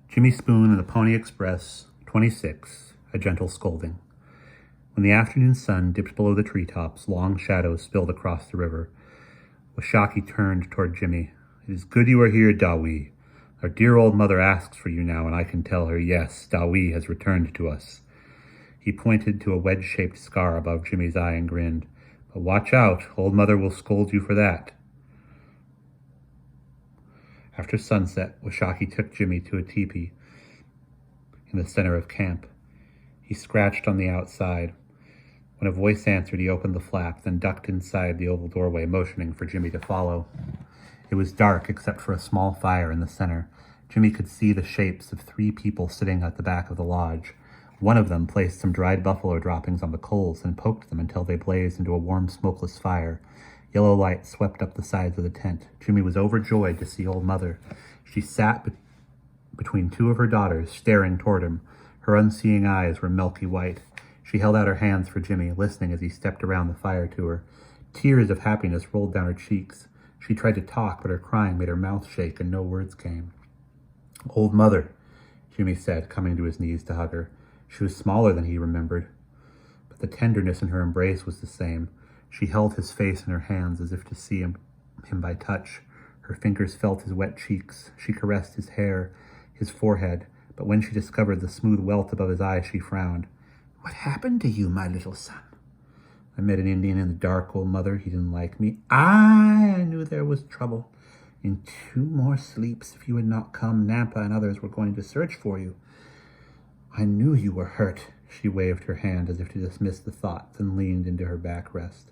Jimmy Spoon and the Pony Express, 26, A Gentle Scolding. When the afternoon sun dipped below the treetops, long shadows spilled across the river. Washaki turned toward Jimmy. "It is good you are here, Dawee. Our dear old mother asks for you now, and I can tell her, yes, Dawee has returned to us." He pointed to a wedge-shaped scar above Jimmy's eye and grinned. "But watch out, old mother will scold you for that." After sunset, Washaki took Jimmy to a teepee in the center of camp. He scratched on the outside. When a voice answered, he opened the flap, then ducked inside the oval doorway, motioning for Jimmy to follow. It was dark except for a small fire in the center. Jimmy could see the shapes of 3 people sitting at the back of the lodge. One of them placed some dried buffalo droppings on the coals and poked them until they blazed into a warm, smokeless fire. Yellow light swept up the sides of the tent. Jimmy was overjoyed to see old mother. She sat between 2 of her daughters, staring toward him. Her unseeing eyes were milky white. She held out her hands for Jimmy, listening as he stepped around the fire to her. Tears of happiness rolled down her cheeks. She tried to talk, but her crying made her mouth shake and no words came. "Old mother," Jimmy said, coming to his knees to hug her. She was smaller than he remembered, but the tenderness in her embrace was the same. She held his face in her hands as if to see him by touch. Her fingers felt his wet cheeks. She caressed his hair, his forehead, but when she discovered the smooth welt above his eyes, she frowned. "What happened to you, my little son?" "I met an Indian in the dark, old mother. He didn't like me." I knew there was trouble. In 2 more sleeps, if you had not come, Nampa and others were going to search for you. I knew you were hurt." She waved her hand as if to dismiss the thoughts and leaned into her backrest.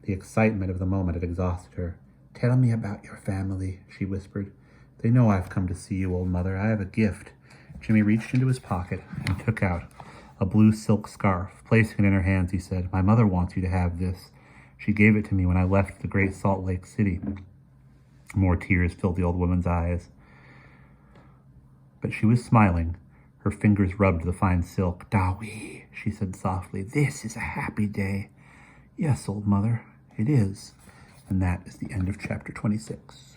The excitement of the moment had exhausted her. "Tell me about your family," she whispered. "They know I've come to see you, old mother. I have a gift." Jimmy reached into his pocket and took out a blue silk scarf. Placing it in her hands, he said, "My mother wants you to have this. She gave it to me when I left the great Salt Lake City." More tears filled the old woman's eyes, but she was smiling. Her fingers rubbed the fine silk. "Dawee," she said softly, "this is a happy day." "Yes, old mother, it is." And that is the end of chapter 26.